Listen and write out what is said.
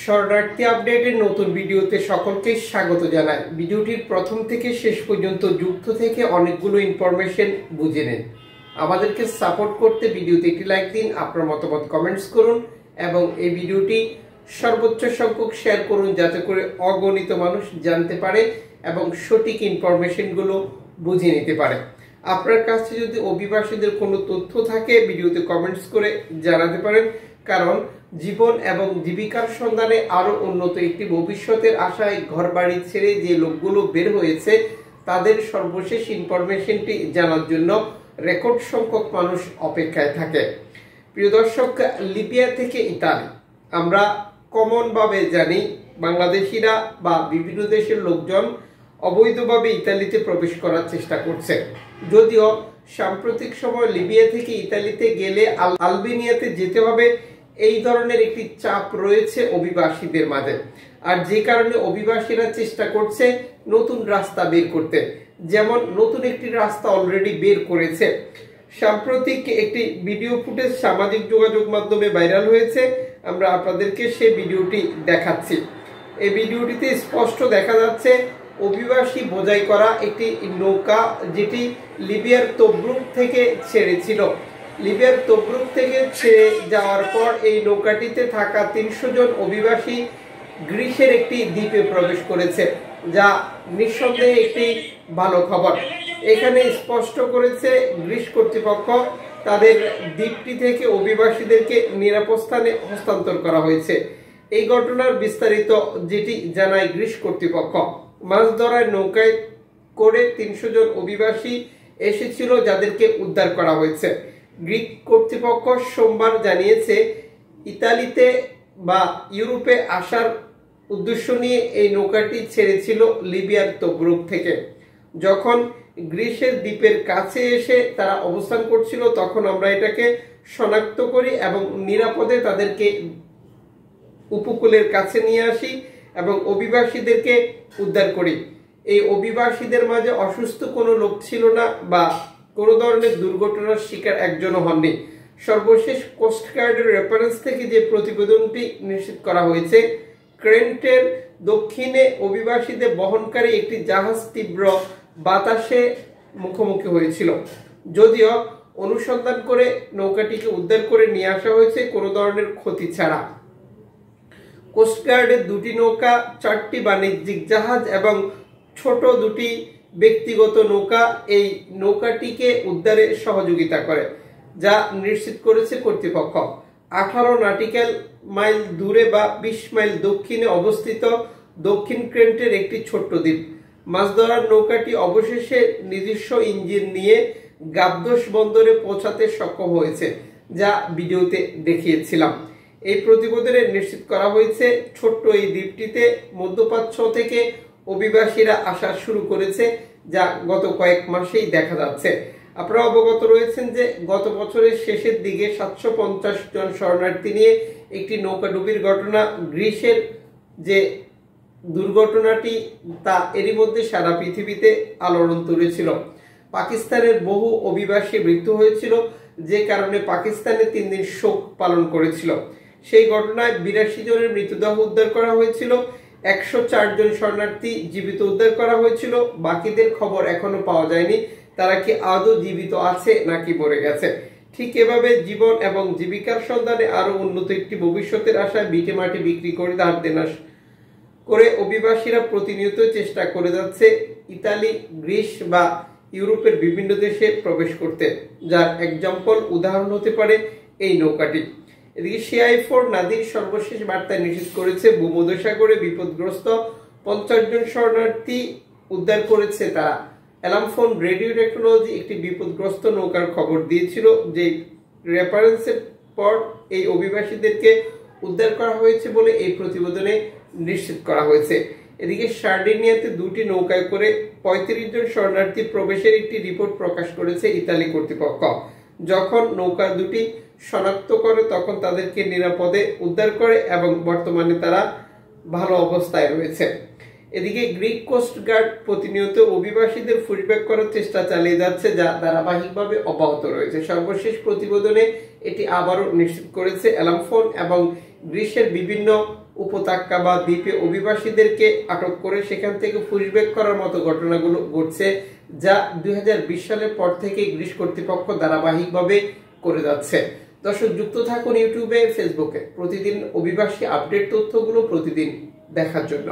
শরণার্থী আপডেটের নতুন ভিডিওতে সকলকে স্বাগত জানাই। ভিডিওটির প্রথম থেকে শেষ পর্যন্ত যুক্ত থেকে অনেকগুলো ইনফরমেশন বুঝে নিন। আমাদেরকে সাপোর্ট করতে ভিডিওতে একটি লাইক দিন, আপনার মতামত কমেন্টস করুন এবং এই ভিডিওটি সর্বোচ্চ সংখ্যক শেয়ার করুন যাতে করে অগণিত মানুষ জানতে পারে এবং সঠিক ইনফরমেশনগুলো বুঝে নিতে পারে। আপনার কাছে যদি অভিবাসীদের কোনো তথ্য থাকে ভিডিওতে কমেন্টস করে জানাতে পারেন, কারণ জীবন এবং জীবিকার সন্ধানে আরো উন্নত একটি ভবিষ্যতের আশায় ঘরবাড়ি ছেড়ে যে লোকগুলো বের হয়েছে তাদের সর্বশেষ ইনফরমেশনটি জানার জন্য রেকর্ড সংখ্যক মানুষ অপেক্ষায় থাকে। প্রিয় দর্শক, লিবিয়া থেকে ইতালি আমরা কমন ভাবে জানি বাংলাদেশিরা বা বিভিন্ন দেশের লোকজন অবৈধভাবে ইতালিতে প্রবেশ করার চেষ্টা করছে। যদিও সাম্প্রতিক সময় লিবিয়া থেকে ইতালিতে গেলে আলবেনিয়াতে যেতে হবে এই ধরনের একটি চাপ রয়েছে অভিবাসীদের মাঝে, আর যে কারণে অভিবাসীরা চেষ্টা করছে নতুন রাস্তা বের করতে। যেমন নতুন একটি রাস্তা অলরেডি বের করেছে। সাম্প্রতিক একটি ভিডিও ফুটেজ সামাজিক যোগাযোগ মাধ্যমে ভাইরাল হয়েছে, আমরা আপনাদেরকে সেই ভিডিওটি দেখাচ্ছি। এই ভিডিওটিতে স্পষ্ট দেখা যাচ্ছে অভিবাসী বোঝাই করা একটি নৌকা যেটি লিবিয়ার তব্রুক থেকে ছেড়েছিল। লিবিয়ার তব্রুক থেকে ছেড়ে যাওয়ার পর এই নৌকাটিতে থাকা ৩০০ জন অভিবাসী গ্রিসের একটি দ্বীপে প্রবেশ করেছে, যা নিঃসন্দেহে একটি ভালো খবর। এখানে স্পষ্ট করেছে গ্রিস কর্তৃপক্ষ তাদের দ্বীপটি থেকে অভিবাসীদেরকে নিরাপদ স্থানে হস্তান্তর করা হয়েছে। এই ঘটনার বিস্তারিত যেটি জানায় গ্রিস কর্তৃপক্ষ, মাছ ধরার নৌকায় করে ৩০০ জন অভিবাসী এসেছিল যাদেরকে উদ্ধার করা হয়েছে। গ্রিক কর্তৃপক্ষ সোমবার জানিয়েছে ইতালিতে বা ইউরোপে আসার উদ্দেশ্য নিয়ে এই নৌকাটি ছেড়েছিল লিবিয়ার তব্রুক থেকে। যখন গ্রিসের দ্বীপের কাছে এসে তারা অবস্থান করছিল তখন আমরা এটাকে শনাক্ত করি এবং নিরাপদে তাদেরকে উপকূলের কাছে নিয়ে আসি এবং অভিবাসীদেরকে উদ্ধার করি। এই অভিবাসীদের মাঝে অসুস্থ কোনো লোক ছিল না বা কোনো ধরনের দুর্ঘটনার শিকার একজনও হননি। সর্বশেষ কোস্টগার্ডের রেফারেন্স থেকে যে প্রতিবেদনটি নিশ্চিত করা হয়েছে, ক্রেন্টের দক্ষিণে অভিবাসীদের বহনকারী একটি জাহাজ তীব্র বাতাসে মুখোমুখি হয়েছিল। যদিও অনুসন্ধান করে নৌকাটিকে উদ্ধার করে নিয়ে আসা হয়েছে কোনো ধরনের ক্ষতি ছাড়া। কোস্টগার্ডের দুটি নৌকা, 4টি বাণিজ্যিক জাহাজ এবং ছোট দুটি ব্যক্তিগত নৌকা এই নৌকাটিকে উদ্ধারে সহযোগিতা করে, যা নিশ্চিত করেছে কর্তৃপক্ষ। 18 নটিক্যাল মাইল দূরে বা 20 মাইল দক্ষিণে অবস্থিত দক্ষিণ ক্রেন্টের একটি ছোট্ট দ্বীপ। মাছ ধরার নৌকাটি অবশেষে নিজস্ব ইঞ্জিন নিয়ে গাবদোস বন্দরে পৌঁছাতে সক্ষম হয়েছে, যা ভিডিওতে দেখিয়েছিলাম। এই প্রতিবেদনে নিশ্চিত করা হয়েছে ছোট্ট এই দ্বীপটিতে মধ্যপ্রাচ্য থেকে অভিবাসীরা আসা শুরু করেছে, যা গত কয়েক মাসেই দেখা যাচ্ছে। আপনারা অবগত রয়েছেন যে গত বছরের শেষের দিকে 750 জন শরণার্থী নিয়ে একটি নৌকাডুবির ঘটনা, গ্রিসের যে দুর্ঘটনাটি তা এরই মধ্যে সারা পৃথিবীতে আলোড়ন তুলেছিল। পাকিস্তানের বহু অভিবাসী মৃত্যু হয়েছিল, যে কারণে পাকিস্তানে 3 দিন শোক পালন করেছিল। সেই ঘটনায় 82 জনের মৃতদেহ উদ্ধার করা হয়েছিল, 104 জন শরণার্থী জীবিত উদ্ধার করা হয়েছিল। বাকিদের খবর এখনো পাওয়া যায়নি, তারা কি আদৌ জীবিত আছে নাকি মরে গেছে। ঠিক এভাবে জীবন এবং জীবিকার সন্ধানে আরো উন্নত একটি ভবিষ্যতের আশায় ভিটে মাটি বিক্রি করে ধার দেনা করে অভিবাসীরা প্রতিনিয়ত চেষ্টা করে যাচ্ছে ইতালি, গ্রিস বা ইউরোপের বিভিন্ন দেশে প্রবেশ করতে, যার এক্সাম্পল উদাহরণ হতে পারে এই নৌকাটি। এদিকে CI4 নাদির সর্বশেষ বার্তায় নিশ্চিত করেছে ভূমধ্যসাগরে বিপদগ্রস্ত 50 জন শরণার্থী উদ্ধার করেছে তারা। অ্যালামফোন রেডিও টেকনোলজি একটি বিপদগ্রস্ত নৌকার খবর দিয়েছিল, যে রেফারেন্সের পর এই অভিবাসীদেরকে উদ্ধার করা হয়েছে বলে এই প্রতিবেদনে নিশ্চিত করা হয়েছে। এদিকে সার্ডিনিয়াতে 2টি নৌকায় করে 35 জন শরণার্থী প্রবেশের একটি রিপোর্ট প্রকাশ করেছে ইতালি কর্তৃপক্ষ। যখন নৌকা দুটি শনাক্ত করে তখন তাদেরকে নিরাপদে উদ্ধার করে এবং বর্তমানে তারা ভালো অবস্থায় রয়েছে। এদিকে গ্রিক কোস্ট গার্ড প্রতিনিয়ত অভিবাসীদের পুশব্যাক করার চেষ্টা চালিয়ে যাচ্ছে, যা ধারাবাহিকভাবে অব্যাহত রয়েছে। সর্বশেষ প্রতিবেদনে এটি আবারও নিশ্চিত করেছে অ্যালামফোন এবং গ্রিসের বিভিন্ন উপত্যকা বা দ্বীপে অভিবাসীদেরকে আটক করে সেখান থেকে পুশব্যাক করার মতো ঘটনাগুলো ঘটছে, যা 2020 সালের পর থেকে গ্রিস কর্তৃপক্ষ ধারাবাহিকভাবে করে যাচ্ছে। দর্শক, যুক্ত থাকুন ইউটিউবে, ফেসবুকে প্রতিদিন অভিবাসী আপডেট তথ্যগুলো প্রতিদিন দেখার জন্য।